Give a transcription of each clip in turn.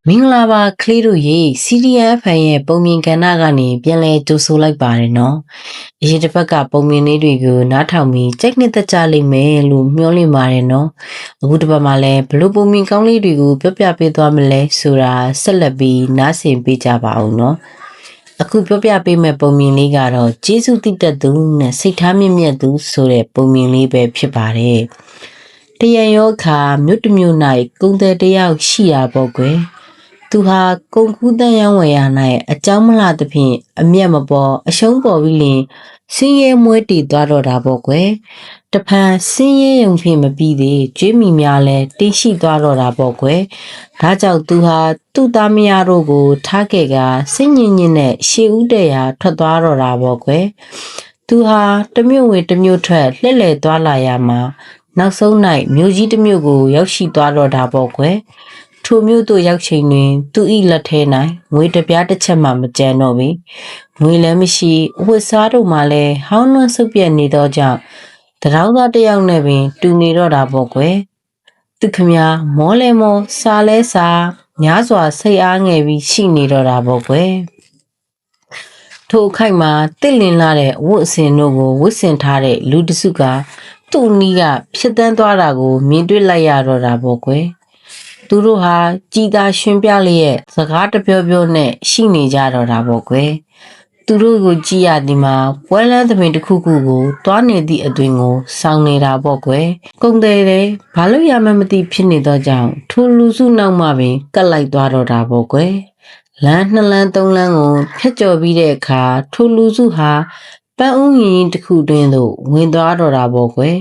မင်္ဂလာပါကလေးတို့ရေ CDFN ရဲ့ပုံမြင်ကဏ္ဍကနေပြန်လည်ကြိုဆိုလိုက်ပါတယ်နော်အရင်တစ်ပတ်ကပုံမြင်လေးတွေကိုနားထောင်ပြီးကြိုက်နှစ်သက်ကြလိမ့်မယ်လို့မျှော်လင့်ပါတယ်နော်အခုတစ်ပတ်မှာလည်းဘလို့ပုံမြင်ကောင်းလေးတွေကိုပြောပြပေးသွားမလဲဆိုတာဆက်လက်ပြီးနားဆင်ပေးကြပါဦးနော်အခုပြောပြပေးမယ့်ပုံမြင်လေးကတော့ကျေးဇူးတည်တတ်သူနဲ့စိတ်ထားမြင့်မြတ်သူဆိုတဲ့ပုံမြင်လေးပဲဖြစ်ပါတယ်တရံရောခါမြို့တစ်မြို့၌ကုံတယ်တယောက်ရှိရပေါ့ကွယ်သူဟာကုံကူးတန်းရောင်းဝယ်ရ၌အကြောင်းမလှသဖြင့်အမျက်မပေါ်အရှုံးပေါ်ပြီးလင်စင်းရဲမွဲတည်သွားတော့တာပေါ့ကွယ်တဖန်စင်းရဲရုံဖြင့်မပြီးသေးကျွေးမိများလဲတင်းရှိသွားတော့တာပေါ့ကွယ်ဒါကြောင့်သူဟာသူ့သားမယားတို့ကိုထားခဲ့ကစိတ်ညစ်ညစ်နဲ့ရှေ့ဦးတဲ့ရာထွက်သွားတော့တာပေါ့ကွယ်သူဟာတမျိုးဝင်တမျိုးထွက်လှည့်လည်သွားလာရမှာနောက်ဆုံး၌မြို့ကြီးတစ်မြို့ကိုရောက်ရှိသွားတော့တာပေါ့ကွယ်ထိုမျိုးတို့ရောက်ချိန်တွင်သူ၏လက်ထဲ၌ငွေတစ်ပြားတစ်ချက်မှမကျန်တော့ပေငွေလည်းမရှိအဝတ်စားတို့မှလည်းဟောင်းနှွမ်းဆုပ်ပြက်နေသောကြောင့်တရောင်းသားတစ်ယောက်နဲ့ပင်တူနေတော့တာပေါ့ကွယ်သူခမမောလဲမောစားလဲစားများစွာစိတ်အားငယ်ပြီးရှိနေတော့တာပေါ့ကွယ်ထိုအခိုက်မှာတစ်လင်လာတဲ့အဝတ်အစင်တို့ကိုဝတ်ဆင်ထားတဲ့လူတစုကသူ့နီးကဖြစ်တန်းသွားတာကိုမြင်တွေ့လိုက်ရတော့တာပေါ့ကွယ်သူတို့ဟာကြည်သာရှင်ပြလျက်စကားတပြောပြောနဲ့ရှိနေကြတော့တာပေါ့ကွယ်သူတို့ကိုကြည်ရသည်မှာပွဲလန်းသမင်တစ်ခုခုကိုတွားနေသည့်အတွင်ကိုစောင်းနေတာပေါ့ကွယ်ကုံတယ်လေဘာလို့ရမှမသိဖြစ်နေတော့ကြောင့်ထိုလူစုနောက်မှပင်ကတ်လိုက်သွားတော့တာပေါ့ကွယ်လမ်း2လမ်း3လမ်းကိုဖျက်ကျော်ပြီးတဲ့အခါထိုလူစုဟာပန်းဥယျာဉ်တစ်ခုတွင်သို့ဝင်သွားတော့တာပေါ့ကွယ်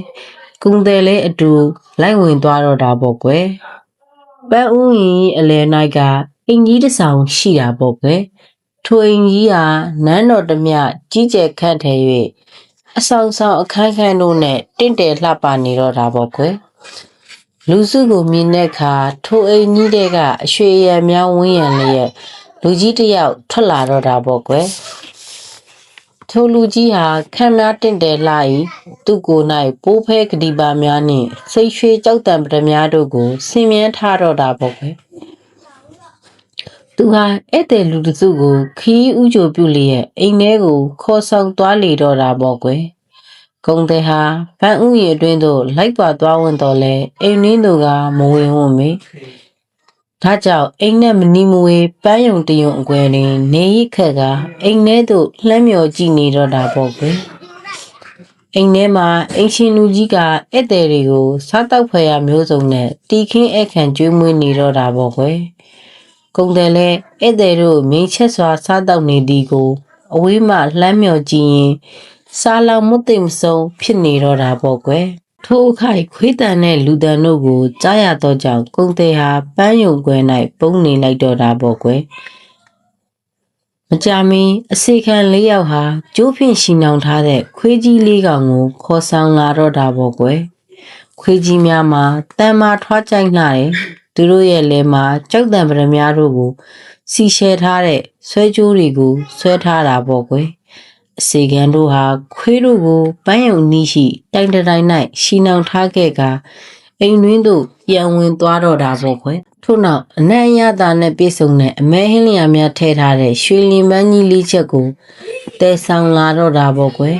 ကုံတယ်လေအတူလိုက်ဝင်သွားတော့တာပေါ့ကွယ်ပန်းဥယျာဉ်အလယ်၌ကအင်ကြီးတစ်ဆောင်ရှိတာပေါ့ကွယ်ထိုအင်ကြီးဟာနန်းတော်တမျှကြီးကျယ်ခန့်ထည်၍အဆောင်ဆောင်အခန်းခန်းတို့နဲ့တင့်တယ်လှပနေတော့တာပေါ့ကွယ်လူစုကိုမြင်တဲ့အခါထိုအိမ်ကြီးတဲကအရွှေရံများဝန်းရံလျက်လူကြီးတစ်ယောက်ထွက်လာတော့တာပေါ့ကွယ်ထိုလူကြီးဟာခန့်များတင့်တယ်လှ၏သူ့ကိုယ်၌ပိုးဖဲကတိပါများနှင့်စိတ်ရွှေကြောက်တံပဒများတို့ကိုဆင်မြန်းထားတော့တာပေါ့ကွယ်သူဟာဧည့်သည်လူတစုကိုခီးဥကြိုပြုလျက်အိမ်ထဲကိုခေါ်ဆောင်သွားလေတော့တာပေါ့ကွယ်ကုံတဲ့ဟာဗန်းဥယျာဉ်အတွင်းသို့လိုက်ပါသွားဝင်တော့လဲအိမ်နှင်းတို့ကမဝင်ဝံ့မေဒါကြောင့်အိမ်နဲ့မနီမဝေပန်းယုံတယုံအကွယ်တွင်နေရိခက်ကအိမ်ထဲသို့လှမ်းမြော်ကြည့်နေတော့တာပေါ့ကွယ်အိမ်ထဲမှာအိမ်ရှင်လူကြီးကဧည့်သည်တွေကိုစားတောက်ဖွယ်ရမျိုးစုံနဲ့တီခင်းအခန့်ကျွေးမွေးနေတော့တာပေါ့ကွယ်ကုံတယ်လဲဧည့်သည်တို့မြင်းချက်စွာစားတောက်နေသည်ကိုအဝေးမှလှမ်းမြော်ကြည့်ရင်စားလောင်မသိမဆုံးဖြစ်နေတော့တာပေါ့ကွယ်ထိုအခိုက်ခွေးတန်တဲ့လူတန်တို့ကိုကြားရတော့ကြောင့်ကုံတယ်ဟာပန်းယုံကွယ်၌ပုံနေလိုက်တော့တာပေါ့ကွယ်မကြမီအစေခံ4ယောက်ဟာကျိုးဖြင့်ရှီနှောင်ထားတဲ့ခွေးကြီး4ကောင်ကိုခေါ်ဆောင်လာတော့တာပေါ့ကွယ်ခွေးကြီးများမှာတန်မာထွားကြိုက်လာတယ်သူတို့ရဲ့လဲမှာကြောက်တံပရများတို့ကိုစီရှဲထားတဲ့ဆွဲကြိုးတွေကိုဆွဲထားတာပေါ့ကွယ်အစေခံတို့ဟာခွေးတို့ကိုပန်းယုံနီးရှိတိုင်တိုင်၌ရှီနှောင်ထားခဲ့ကအိမ်တွင်းသို့ပြန်ဝင်သွားတော့တာပေါ့ကွယ်ထို့နောက်အနံ့အရသာနဲ့ပြေဆုံးတဲ့အမဲဟင်းလျာများထည့်ထားတဲ့ရွှေလင်ပန်းကြီး၄ချက်ကိုတဲဆောင်လာတော့တာပေါ့ကွယ်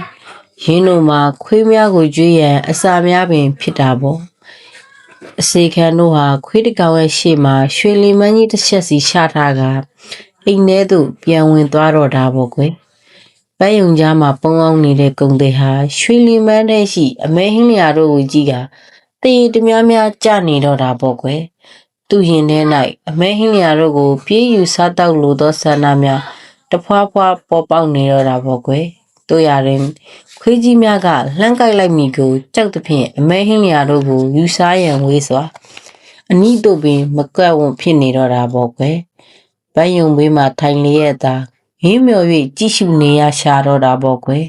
ရင်းတို့မှာခွေးများကိုကြွေးရန်အစာများပင်ဖြစ်တာပေါ့အစေခံတို့ဟာခွေးတကောင်ရဲ့ရှေ့မှာရွှေလင်ပန်းကြီးတစ်ချက်စီချထားကအိမ်ထဲသို့ပြန်ဝင်သွားတော့တာပေါ့ကွယ်ပန်းယုံကြားမှာပုံအောင်နေတဲ့ကုံတဲ့ဟာရွှေလင်ပန်းထဲရှိအမဲဟင်းလျာတို့ကိုကြည့်ကတရေတများများကြနေတော့တာပေါ့ကွယ်သူ့ရင်ထဲ၌အမဲဟင်းလျာတို့ကိုပြေးယူစားတောက်လိုသောဆန္ဒများတဖွာဖွာပေါ်ပေါက်နေတော့တာပေါ့ကွယ်တို့ရရင်ခွေးကြီးများကလှမ်းကိုက်လိုက်မိကိုကြောက်သဖြင့်အမဲဟင်းလျာတို့ကိုယူစားရန်ဝေးစွာအနီးတို့ပင်မကပ်ဝံ့ဖြစ်နေတော့တာပေါ့ကွယ်ပန်းယုံဘေးမှာထိုင်လျက်သာဟင်းမြော်၍ကြည့်ရှုနေရရှာတော့တာပေါ့ကွယ်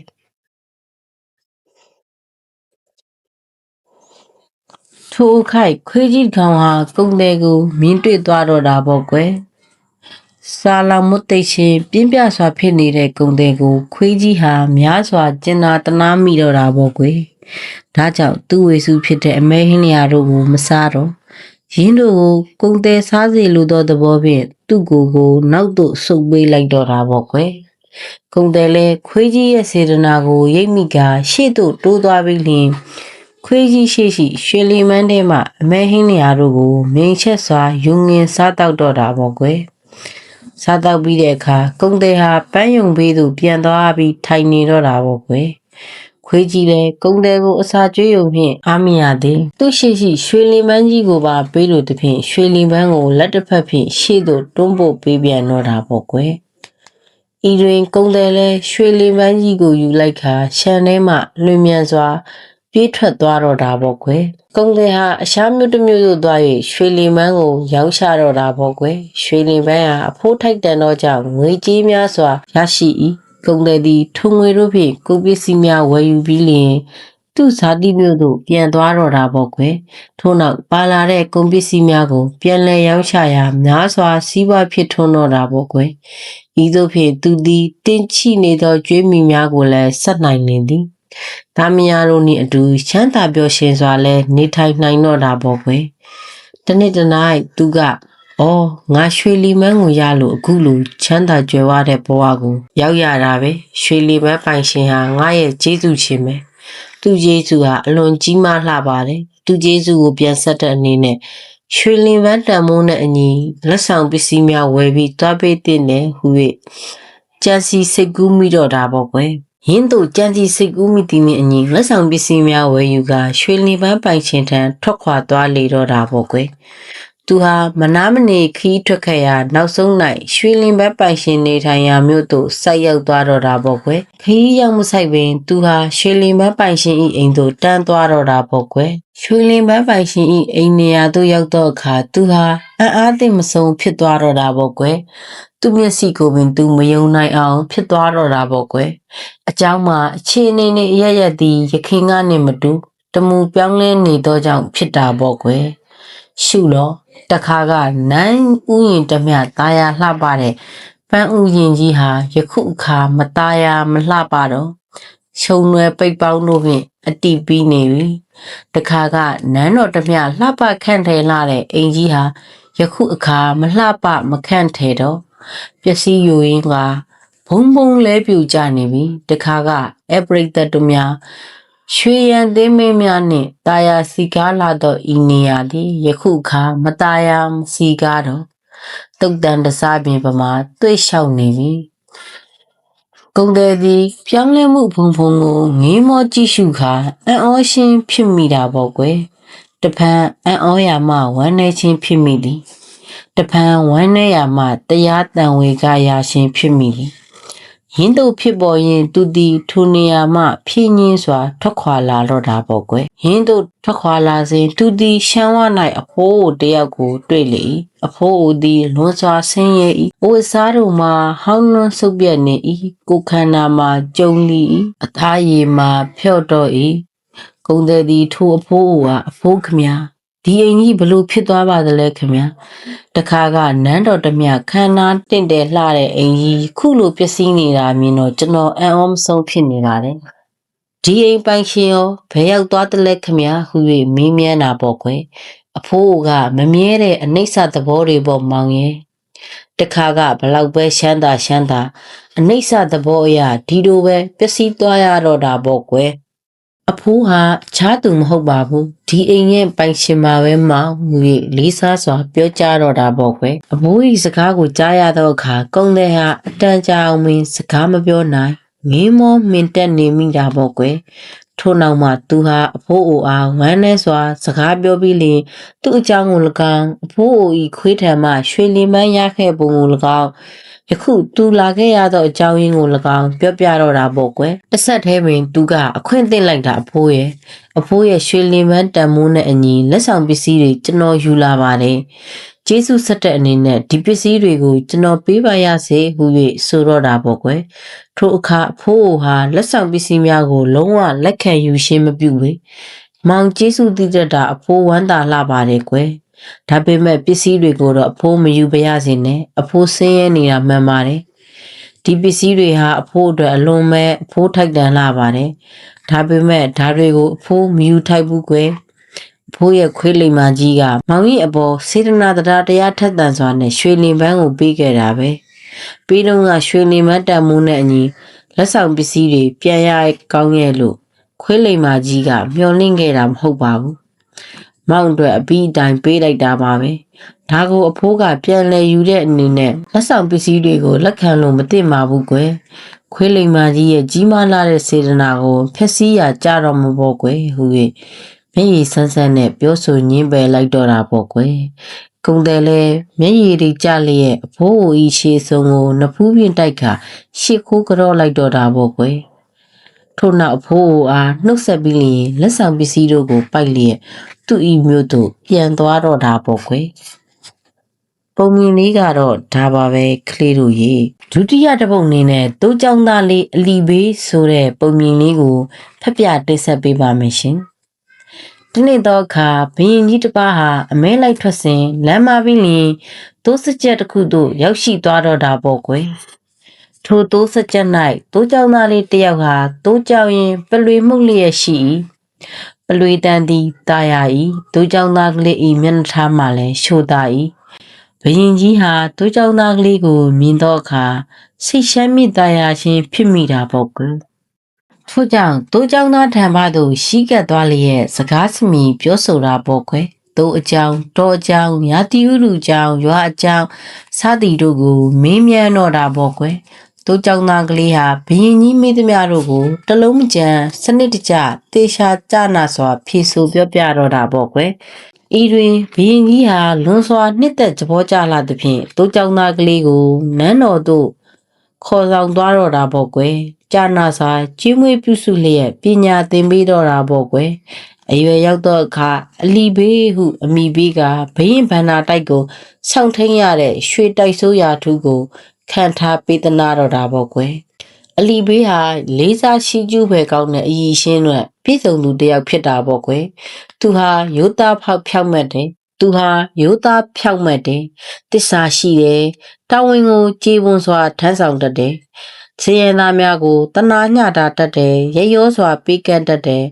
ထိုအခိုက်ခွေးကြီးကောင်ဟာကုံတယ်ကိုမြင်တွေ့သွားတော့တာပေါ့ကွယ်စာလောင်မသိချင်းပြင်းပြစွာဖြစ်နေတဲ့ကုံတယ်ကိုခွေးကြီးဟာများစွာကျင်နာတနာမိတော့တာပေါ့ကွယ်ဒါကြောင့်သူ့ဝေစုဖြစ်တဲ့အမဲဟင်းလျာတို့ကိုမစားတော့ ရင်းတို့ကိုကုံတဲစားစီလိုသောသဘောဖြင့်သူ့ကိုနောက်သို့ဆုပ်ပေးလိုက်တော့တာပေါ့ကွယ်ကုံတဲလဲခွေးကြီးရဲ့စေတနာကိုရိပ်မိကရှေ့သို့တိုးသွားပြီးလျှင်ခွေးကြီးရှိရွှေလီမန်းထဲမှအမဲဟင်းနေရာတို့ကိုမြိန်ချက်စွာယူငင်စားတောက်တော့တာပေါ့ကွယ်စားတောက်ပြီးတဲ့အခါကုံတဲဟာပန်းယုံဘေးသို့ပြန်သွားပြီးထိုင်နေတော့တာပေါ့ကွယ်ခွေးကြီးလည်းကုံတဲကိုအစာကျွေးုံဖြင့်အားမရသည်သူရှိရွှေလီမန်းကြီးကိုပါပေးလို့တဖြင့်ရွှေလီမန်းကိုလက်တစ်ဖက်ဖြင့်ရှေ့သို့တွန်းပို့ပေးပြန်တော့တာပေါ့ကွယ်ဤတွင်ကုံတဲလည်းရွှေလီမန်းကြီးကိုယူလိုက်ခါရှန်ထဲမှလွင်မြန်စွာပြေးထွက်သွားတော့တာပေါ့ကွယ်ကုံတဲဟာအရှားမျိုးတစ်မျိုးသို့သွား၍ရွှေလီမန်းကိုရောင်းချတော့တာပေါ့ကွယ်ရွှေလီမန်းဟာအဖိုးထိုက်တန်သောကြောင့်ငွေကြေးများစွာရရှိ၏ကုံတဲသည်ထုံငွေတို့ဖြင့်ကိုပစ္စည်းများဝယ်ယူပြီးလျှင်သူ့ဇာတိမျိုးသို့ပြန်သွားတော့တာပေါ့ကွယ်ထို့နောက်ပါလာတဲ့ကုန်ပစ္စည်းများကိုပြန်လည်ရောင်းချရာများစွာစီးပွားဖြစ်ထွန်းတော့တာပေါ့ကွယ်ဤသို့ဖြင့်သူသည်တင်ချိနေသောကြွေးမြီများကိုလည်းဆက်နိုင်နေသည်သားမယားတို့နှင့်အတူချမ်းသာပျော်ရွှင်စွာလည်းနေထိုင်နိုင်တော့တာပေါ့ကွယ်တနေ့တစ်နေ့သူကအော်ငါရွှေလီမန်းကိုရလို့အခုလိုချမ်းသာကြွယ်ဝတဲ့ဘဝကိုရောက်ရတာပဲရွှေလီမန်းပိုင်ရှင်ဟာငါရဲ့ကျေးဇူးရှင်ပဲသူကျေးဇူးဟာအလွန်ကြီးမားလှပါတယ်သူကျေးဇူးကိုပြန်ဆက်တဲ့အနေနဲ့ရွှေလီမန်းတန်မိုးနဲ့အညီလက်ဆောင်ပစ္စည်းများဝယ်ပြီးသွားပေးတဲ့နဲ့ဟူ၍ကြံစီစိတ်ကူးမိတော့တာပေါ့ကွယ်ရင်းတို့ကြံစီစိတ်ကူးမိသည်နှင့်အညီလက်ဆောင်ပစ္စည်းများဝယ်ယူကာရွှေလီမန်းပိုင်ရှင်ထံထွက်ခွာသွားလေတော့တာပေါ့ကွယ်သူဟာမနာမနေခီးထွက်ခဲ့ရာနောက်ဆုံး၌ရွှေလင်ဘက်ပိုင်ရှင်နေထိုင်ရာမြို့သို့ဆိုက်ရောက်သွားတော့တာပေါ့ကွယ်ခီးရောက်မဆိုင်ပင်သူဟာရွှေလင်ဘက်ပိုင်ရှင်၏အိမ်သို့တန်းသွားတော့တာပေါ့ကွယ်ရွှေလင်ဘက်ပိုင်ရှင်၏အိမ်နေရာသို့ရောက်တော့အခါသူဟာအံ့အားသင့်မဆုံးဖြစ်သွားတော့တာပေါ့ကွယ်သူမျက်စိကိုပင်သူမယုံနိုင်အောင်ဖြစ်သွားတော့တာပေါ့ကွယ်အเจ้าမှာအခြေအနေနဲ့အရရက်သည်ရခင်ကနှင့်မတူတမူပြောင်းလဲနေသောကြောင့်ဖြစ်တာပေါ့ကွယ်ရှုလောတခါကနန်းဥယျာဉ်တမျှตาရလှပတဲ့ပန်းဥယျာဉ်ကြီးဟာယခုအခါမตาရမလှပတော့ရှုံွယ်ပိတ်ပေါင်းတို့ဖြင့်အတိပြီးနေပြီတခါကနန်းတော်တမျှလှပခန့်ထဲလာတဲ့အိမ်ကြီးဟာယခုအခါမလှပမခန့်ထဲတော့ပျက်စီးယိုရင်းကဘုံဘုံလဲပြူကြနေပြီတခါကအပရိသတ်တို့များရွှေရန်သင်းမင်းများနှင့်တာယာစီကားလာသောဤနေရာသည်ယခုအခါမတာယာမစီကားတော့တုတ်တန်တစားပင်ပမာတွေ့လျှောက်နေပြီကုံတယ်သည်ပြောင်းလဲမှုဘုံဘုံကိုငေးမောကြည့်ရှုခါအံ့ဩခြင်းဖြစ်မိတာပေါ့ကွယ်တဖန်အံ့ဩရာမှဝမ်းနေခြင်းဖြစ်မိသည်တဖန်ဝမ်းနေရာမှတရားတန်ဝေကရာခြင်းဖြစ်မိသည်ရင်းတို့ဖြစ်ပေါ်ရင်သူသည်ထိုနေရာမှဖြင်းညင်းစွာထွက်ခွာလာတော့တာပေါ့ကွယ်ရင်းတို့ထွက်ခွာလာစဉ်သူသည်ရှမ်းဝ၌အဖိုးတယောက်ကိုတွေ့လေ၏အဖိုးသည်လွန်စွာဆင်းရဲ၏အဝတ်စားတို့မှာဟောင်းနှွမ်းဆုပ်ပြက်နေ၏ကိုယ်ခန္ဓာမှာကြုံလီ၏အသားရည်မှာဖြော့တော့၏ကုံသည်သည်ထိုအဖိုးဟာအဖိုးခမများဒီအိမ်ကြီးဘလို့ဖြစ်သွားပါသလဲခင်ဗျာတခါကနန်းတော်တမျှခန္ဓာတင့်တယ်လှတဲ့အိမ်ကြီးခုလိုပျက်စီးနေတာမြင်တော့ကျွန်တော်အံ့ဩမဆုံးဖြစ်နေပါတယ်ဒီအိမ်ပိုင်ရှင်ရောဘယ်ရောက်သွားသလဲခင်ဗျာဟူ၍မေးမြန်းတာပေါ့ကွယ်အဖိုးကမမြဲတဲ့အနိစ္စသဘောတွေပေါ့မောင်ရဲ့တခါကဘလောက်ပဲရှမ်းသာအနိစ္စသဘောအရာဒီလိုပဲပျက်စီးသွားရတော့တာပေါ့ကွယ်အဖိုးဟာချားသူမဟုတ်ပါဘူးဒီအိမ်ရဲ့ပိုင်ရှင်ပါပဲမောင်ဟူ၍လေးစားစွာပြောကြားတော့တာပေါ့ကွယ်အဖိုး၏စကားကိုကြားရသောအခါကုံတဲ့ဟာအတန်ကြာအောင်မင်းစကားမပြောနိုင်ငေးမောမင်တက်နေမိတာပေါ့ကွယ်ထို့နောက်မှသူဟာအဖိုးအိုအားဝမ်းနဲ့စွာစကားပြောပြီးလျှင်သူ့အကြောင်းကို၎င်းအဖိုးအို၏ခွေးထံမှရွှေလီမန်းရခဲ့ပုံကို၎င်းယခုသူလာခဲ့ရသောအကြောင်းရင်းကို၎င်းပြောပြတော့တာပေါ့ကွယ်တစ်ဆက်တည်းပင်သူကအခွင့်သင့်လိုက်တာအဖိုးရဲ့ရွှေလီမန်းတန်မိုးနဲ့အညီလက်ဆောင်ပစ္စည်းတွေကျွန်တော်ယူလာပါတယ်ကျေးဇူးဆက်တဲ့အနေနဲ့ဒီပစ္စည်းတွေကိုကျွန်တော်ပေးပါရစေဟူ၍ဆိုတော့တာပေါ့ကွယ်ထိုအခါအဖိုးဟာလက်ဆောင်ပစ္စည်းများကိုလုံးဝလက်ခံယူရှင်းမပြုပေမောင်ကျေးဇူးတည်တတ်တာအဖိုးဝမ်းသာလှပါတယ်ကွယ်ဒါပေမဲ့ပစ္စည်းတွေကိုတော့အဖိုးမယူပါရစေနဲ့အဖိုးဆင်းရဲနေတာမှန်ပါတယ်ဒီပစ္စည်းတွေဟာအဖိုးအတွက်အလွန်ပဲအဖိုးထိုက်တန်လှပါတယ်ဒါပေမဲ့ဒါတွေကိုအဖိုးမယူထိုက်ဘူးကွယ် ဖိုးရဲ့ခွေးလိမ်မာကြီးကမောင်ကြီးအပေါ်စေတနာတရားထက်သန်စွာနဲ့ရွှေလင်ပန်းကိုပေးခဲ့တာပဲပြီးတော့ကရွှေလင်ပန်းတန်မိုးနဲ့အညီလက်ဆောင်ပစ္စည်းတွေပြန်ရကောင်းရဲ့လို့ခွေးလိမ်မာကြီးကမျှော်လင့်ခဲ့တာမဟုတ်ပါဘူးမောင်အတွက်အပြီးတိုင်ပေးလိုက်တာပါပဲဒါကိုအဖိုးကပြန်လဲယူတဲ့အနေနဲ့လက်ဆောင်ပစ္စည်းတွေကိုလက်ခံလို့မသိမှာဘူးကွယ်ခွေးလိမ်မာကြီးရဲ့ကြီးမားလာတဲ့စေတနာကိုဖျက်ဆီးရကြတော့မပေါ့ကွယ်ဟူ၍မျက်ရည်ဆန်းဆန်းနဲ့ပြောဆိုညင်းပယ်လိုက်တော့တာပေါ့ကွယ်ကုံတယ်လဲမျက်ရည်တွေကျလျက်အဖိုးကိုဤရှေဆုံးကိုနဖူးပြင်းတိုက်ခါရှစ်ခိုးကြော့လိုက်တော့တာပေါ့ကွယ်ထို့နောက်အဖိုးအားနှုတ်ဆက်ပြီးလျင်လက်ဆောင်ပစ္စည်းတို့ကိုပိုက်လျက်သူ့ဤမျိုးတို့ပြန်သွားတော့တာပေါ့ကွယ်ပုံမြင်လေးကတော့ဒါပါပဲကလေးတို့ရေဒုတိယတစ်ပုဒ်အနေနဲ့တိုးကြောင်သားလေးအလီဘေးဆိုတဲ့ပုံမြင်လေးကိုဖက်ပြတိဆက်ပေးပါမယ်ရှင်ဒီနေ့တော့အခါဘရင်ကြီးတစ်ပါးဟာအမဲလိုက်ထွက်စဉ်လမ်းမပြီးလျင်တိုးစကြက်တစ်ခုသို့ရောက်ရှိသွားတော့တာပေါ့ကွယ်ထိုတိုးစကြက်၌တိုးကြောင်သားလေးတစ်ယောက်ဟာတိုးကြောင်ရင်ပလွေမှုတ်လျက်ရှိ၏ပလွေတန်သည်တာယာ၏တိုးကြောင်သားကလေး၏မျက်နှာထားမှလည်းရှို့သား၏ဘရင်ကြီးဟာတိုးကြောင်သားကလေးကိုမြင်တော့အခါစိတ်ရှမ်းမိတာယာခြင်းဖြစ်မိတာပေါ့ကွယ်ထို့ကြောင့်တိုးကြောင်သားထံမှသို့ရှိကပ်သွားလျက်စကားစမီပြောဆိုတာပေါ့ကွယ်တိုးအကြောင်းတော်အကြောင်းရာတီဥလူအကြောင်းရွာအကြောင်းစသည်တို့ကိုမေးမြန်းတော့တာပေါ့ကွယ်တိုးကြောင်သားကလေးဟာဘရင်ကြီးမိသမျှတို့ကိုတလုံးမကြံစနစ်တကျတေချာကြနာစွာဖြေဆိုပြောပြတော့တာပေါ့ကွယ်ဤတွင်ဘရင်ကြီးဟာလွန်စွာနှစ်သက်သဘောကျလာသဖြင့်တိုးကြောင်သားကလေးကိုနန်းတော်သို့ခေါ်ဆောင်သွားတော့တာပေါ့ကွယ်ကြာနာစာကြီးမွေးပြုစုလျက်ပညာသင်ပေးတော့တာပေါ့ကွယ်အရွယ်ရောက်တော့အခါအလီဘေးဟုအမိဘေးကဘရင်ဗန္နာတိုက်ကိုဆောင်းထိန်ရတဲ့ရွှေတိုက်ဆိုးရာထူးကိုခံထားပေးသနာတော့တာပေါ့ကွယ်အလီဘေးဟာလေးစားရှိကျူးပဲကောင်းတဲ့အည်ရှင်းနဲ့ပြည်စုံသူတယောက်ဖြစ်တာပေါ့ကွယ်သူဟာရိုးသားဖြောက်မှတ်တယ်တစ္ဆာရှိတယ်တာဝန်ကိုကြေပွန်စွာထမ်းဆောင်တတ်တယ်စည်ရင်သားများကိုတနာညတာတတ်တယ်ရရောစွာပေးကမ်းတတ်တယ်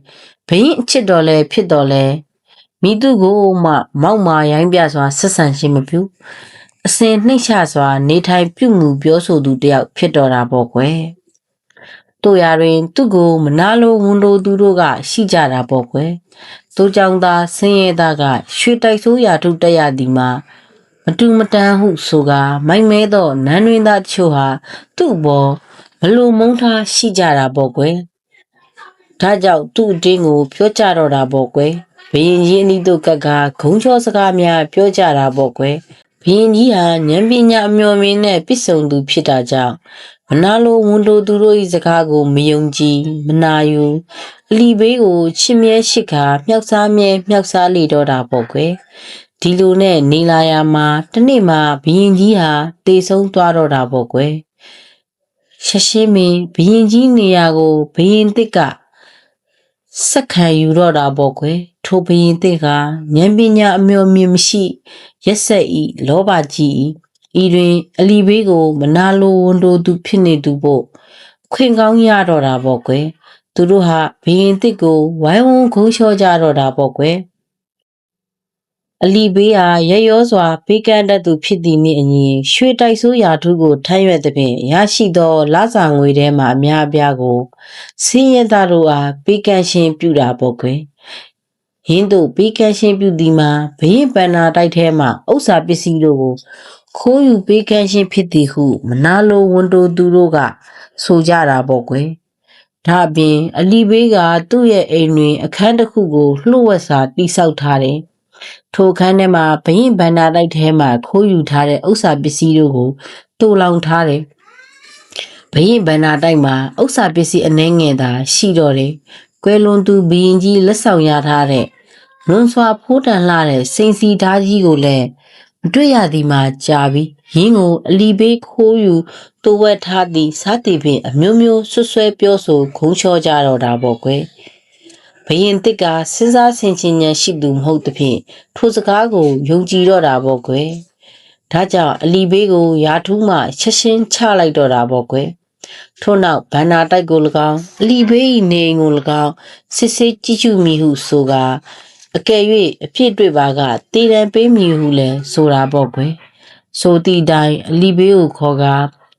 ဘရင်အချစ်တော်လဲဖြစ်တော်လဲမိသူကိုမှမောက်မာရိုင်းပြစွာဆက်ဆံခြင်းမပြုအစဉ်နှိမ့်ချစွာနေထိုင်ပြုမှုပြောဆိုသူတယောက်ဖြစ်တော်တာပေါ့ကွယ်တို့ရတွင်သူ့ကိုမနာလိုဝန်လိုသူတို့ကရှိကြတာပေါ့ကွယ်တိုးကြောင်သားဆင်းရဲသားကရွှေတိုက်ဆိုးရာထုတက်ရသည်မှာမတူမတန်ဟုဆိုကာမိုက်မဲသောနန်းတွင်သားတချို့ဟာသူ့ဘောဘလို့မုန်းထားရှိကြတာပေါ့ကွယ်ဒါကြောင့်သူ့အတင်းကိုပြောကြတော့တာပေါ့ကွယ်ဘရင်ကြီးအနီးသို့ကပ်ကာဂုံချောစကားများပြောကြတာပေါ့ကွယ်ဘရင်ကြီးဟာဉာဏ်ပညာအမျှော်မြင်နဲ့ပြည့်စုံသူဖြစ်တာကြောင့်မနာလိုဝန်လိုသူတို့၏စကားကိုမယုံကြည်မနာယူအလီဘေးကိုချစ်မြဲရှိခါမြောက်စားမြဲမြောက်စားလေတော့တာပေါ့ကွယ်ဒီလိုနဲ့နေလာရမှာတနေ့မှဘရင်ကြီးဟာတေဆုံးသွားတော့တာပေါ့ကွယ်ရှရှင်းမင်းဘရင်ကြီးနေရာကိုဘရင်တစ်ကစက်ခံယူတော့တာပေါ့ကွယ်ထိုဘရင်တစ်ကဉာဏ်ပညာအမျှော်မြင်မရှိရက်ဆက်ဤလောဘကြီးဤတွင်အလီဘေးကိုမနာလိုဝန်တိုသူဖြစ်နေသူဖို့ခွင့်ကောင်းရတော့တာပေါ့ကွယ်သူတို့ဟာဘရင်တစ်ကိုဝိုင်းဝန်းခိုးချောကြတော့တာပေါ့ကွယ်အလီဘေးဟာရရောစွာပေးကမ်းတတ်သူဖြစ်သည်နှင့်အညီရွှေတိုက်ဆိုးရာထူးကိုထမ်းရွက်သဖြင့်ရရှိသောလစာငွေထဲမှအများအပြားကိုစင်းရဲသားတို့အားပေးကမ်းခြင်းပြုတာပေါ့ကွယ်ရင်းတို့ပေးကမ်းခြင်းပြုသည်မှာဘရင်ပန္နာတိုက်ထဲမှဥစ္စာပစ္စည်းတို့ကိုခိုးယူပေးကမ်းခြင်းဖြစ်သည်ဟုမနာလိုဝန်တိုသူတို့ကဆိုကြတာပေါ့ကွယ်ဒါအပြင်အလီဘေးကသူ့ရဲ့အိမ်တွင်အခန်းတစ်ခုကိုလှုပ်ဝက်စွာတိဆောက်ထားတယ်ထိုခန်းထဲမှာဘရင်ဗန္နာတိုက်ထဲမှာခိုးယူထားတဲ့ဥစ္စာပစ္စည်းတို့ကိုတူလောင်ထားတယ်ဘရင်ဗန္နာတိုက်မှာဥစ္စာပစ္စည်းအနှဲငယ်သာရှိတော့တယ်ကွယ်လွန်သူဘရင်ကြီးလက်ဆောင်ရထားတဲ့လွန်စွာဖိုးတန်လှတဲ့စိန်စီဓာကြီးကိုလည်းမတွေ့ရသည်မှာကြာပြီရင်းကိုအလီဘေးခိုးယူတိုးဝက်ထားသည်စားသည်ဖြင့်အမျိုးမျိုးဆွဆွဲပြောဆိုခုံးချောကြတော့တာပေါ့ကွယ်ဘရင်တစ်ကစဉ်းစားဆင်ခြင်ဉာဏ်ရှိသူမဟုတ်သဖြင့်ထိုစကားကိုယုံကြည်တော့တာပေါ့ကွယ်ဒါကြောင့်အလီဘေးကိုရာထူးမှချက်ချင်းချလိုက်တော့တာပေါ့ကွယ်ထို့နောက်ဗန္နာတိုက်ကို၎င်းအလီဘေး၏နေအိမ်ကို၎င်းစစ်ဆေးကြည့်ရှုမိဟုဆိုကာ အကယ်၍အဖြစ်တွေ့ပါကတည်တံပေးမည်ဟုလဲဆိုတာပေါ့ကွယ်ဆိုသည့်တိုင်အလီဘေးကိုခေါ်ကာ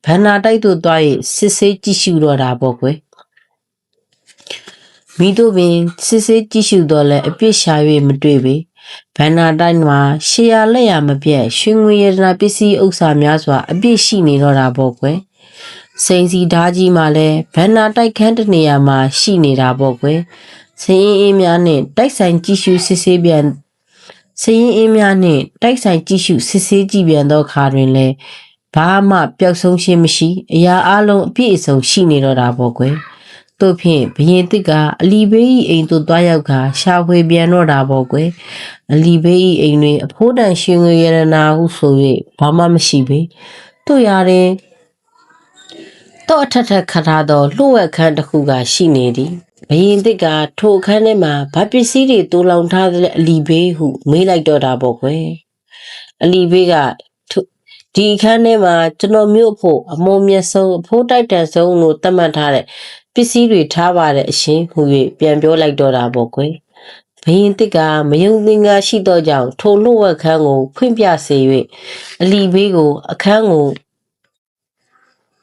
ဘန္နာတိုက်သို့သွား၍စစ်ဆေးကြည့်ရှုတော့တာပေါ့ကွယ်မိတို့ပင်စစ်ဆေးကြည့်ရှုတော့လဲအပြစ်ရှာ၍မတွေ့ပေဘန္နာတိုက်မှာရှေးရလက်ရမပြတ်ရွှေငွေရတနာပစ္စည်းဥစ္စာများစွာအပြစ်ရှိနေတော့တာပေါ့ကွယ်စိန်စီဓာကြီးမှာလဲဘန္နာတိုက်ခန်းတစ်နေရာမှာရှိနေတာပေါ့ကွယ်စင်းအင်းများနဲ့တိုက်ဆိုင်ကြည့်ရှုစစ်ဆေးပြန်စင်းအင်းများနဲ့တိုက်ဆိုင်ကြည့်ရှုစစ်ဆေးကြည့်ပြန်သောအခါတွင်လဲဘာမှပျောက်ဆုံးခြင်းမရှိအရာအလုံးအပြည့်အစုံရှိနေတော့တာပေါ့ကွယ်တို့ဖြင့်ဘရင်တစ်ကအလီဘေး၏အိမ်သို့တွားရောက်ကာရှာဖွေပြန်တော့တာပေါ့ကွယ်အလီဘေး၏အိမ်တွင်အဖိုးတန်ရွှေငွေရတနာဟုဆို၍ဘာမှမရှိပေတို့ရတဲ့တော့အထက်ထက်ခတ်ထားသောလှုပ်ဝက်ခန်းတစ်ခုကရှိနေသည်ဘရင်တစ်ကထိုအခန်းထဲမှာဗပစ္စည်းတွေတူလောင်ထားတဲ့အလီဘေးဟုမေးလိုက်တော့တာပေါ့ကွယ်အလီဘေးကဒီအခန်းထဲမှာကျွန်တော်မျိုးဖို့အမုံမြတ်ဆုံးအဖိုးတိုက်တန်ဆုံးလို့သတ်မှတ်ထားတဲ့ပစ္စည်းတွေထားပါတဲ့အရှင်ဟူ၍ပြန်ပြောလိုက်တော့တာပေါ့ကွယ်ဘရင်တစ်ကမယုံသင်္ကာရှိသောကြောင့်ထိုလှုပ်ဝက်ခန်းကိုဖွင့်ပြစေ၍အလီဘေးကိုအခန်းကို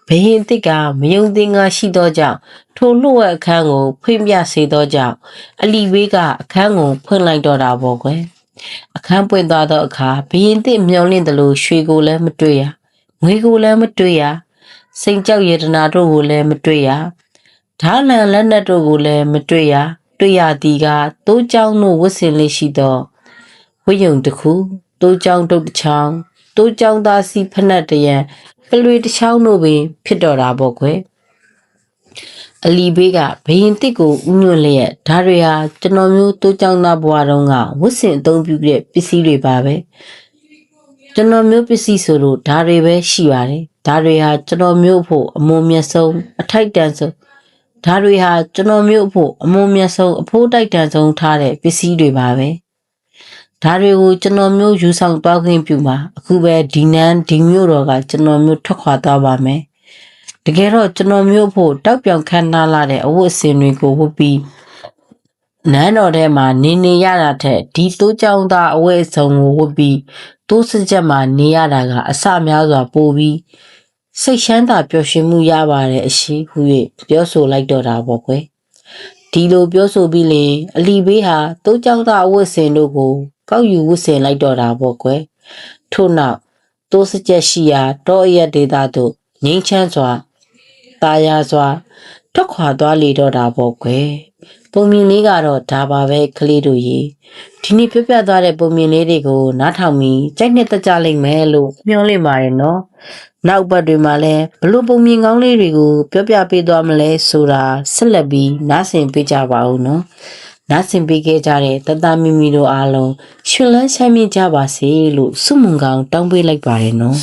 ဘရင်တစ်ကမယုံသင်္ကာရှိသောကြောင့်ထိုလှုပ်ဝက်အခန်းကိုဖွင့်ပြစေသောကြောင့်အလီဘေးကအခန်းကိုဖွင့်လိုက်တော့တာပေါ့ကွယ်အခန်းပွင့်သွားသောအခါဘရင်တစ်မျောလင့်တယ်လို့ရွှေကိုလည်းမတွေ့ရငွေကိုလည်းမတွေ့ရစိန်ကြောက်ရတနာတို့ကိုလည်းမတွေ့ရဓာလန်လက်နက်တို့ကိုလည်းမတွေ့ရတွေ့ရသည်ကတိုးကြောင်တို့ဝတ်ဆင်လေးရှိသောဝတ်ယုံတစ်ခုတိုးကြောင်တို့တစ်ချောင်းတိုးကြောင်သားစီဖနက်တရံပလွေတစ်ချောင်းတို့ပင်ဖြစ်တော်တာပေါ့ကွယ်အလီဘေးကဘရင်တစ်ကိုဥညွန့်လျက်ဓာတွေဟာကျွန်တော်မျိုးတိုးကြောင်သားဘွားတုန်းကဝတ်ဆင်အသုံးပြုတဲ့ပစ္စည်းတွေပါပဲကျွန်တော်မျိုးပစ္စည်းဆိုလို့ဓာတွေပဲရှိပါတယ်ဓာတွေဟာကျွန်တော်မျိုးဖို့အမုံမြတ်ဆုံးအထိုက်တန်ဆုံးဓာတွေဟာကျွန်တော်မျိုးဖို့အမုံမြတ်ဆုံးအဖိုးတိုက်တန်ဆုံးထားတဲ့ပစ္စည်းတွေပါပဲဓာတွေကိုကျွန်တော်မျိုးယူဆောင်သွားခွင့်ပြုမှာအခုပဲဒီနန်းဒီမျိုးတော်ကကျွန်တော်မျိုးထွက်ခွာသွားပါမယ်တကယ်တော့ကျွန်တော်မျိုးဖို့တောက်ပြောင်ခန့်နားလာတဲ့အဝတ်အစင်တွေကိုဝတ်ပြီးနန်းတော်ထဲမှာနေရတာထက်ဒီတိုးကြောင်သားအဝတ်အစုံကိုဝတ်ပြီးတိုးစကြက်မှာနေရတာကအစများစွာပိုပြီးစိတ်ချမ်းသာပျော်ရွှင်မှုရပါတယ်အရှိဟု၍ပြောဆိုလိုက်တော့တာပေါ့ကွယ်ဒီလိုပြောဆိုပြီးလင်အလီဘေးဟာတိုးကြောင်သားအဝတ်အစင်တို့ကိုကောက်ယူဝတ်ဆင်လိုက်တော့တာပေါ့ကွယ်ထို့နောက်တိုးစကြက်ရှိရာတောအရက်ဒေသသို့ငိမ့်ချမ်းစွာတာယာစွာထွက်ခွာသွားလေတော့တာပေါ့ကွယ်ပုံမြင်လေးကတော့ဒါပါပဲကလေးတို့ရေဒီနေ့ပြပြသွားတဲ့ပုံမြင်လေးတွေကိုနားထောင်ပြီးကြိုက်နှစ်သက်ကြလိမ့်မယ်လို့မျှော်လင့်ပါတယ်နော်နောက်ပတ်တွေမှာလည်းဘလို့ပုံမြင်ကောင်းလေးတွေကိုပြောပြပေးသွားမလဲဆိုတာဆက်လက်ပြီးနားဆင်ပေးကြပါဦးနော်နားဆင်ပေးခဲ့ကြတဲ့တတမီမီတို့အားလုံးရှင်လန်းချမ်းမြေ့ကြပါစေလို့ဆုမွန်ကောင်းတောင်းပေးလိုက်ပါတယ်နော်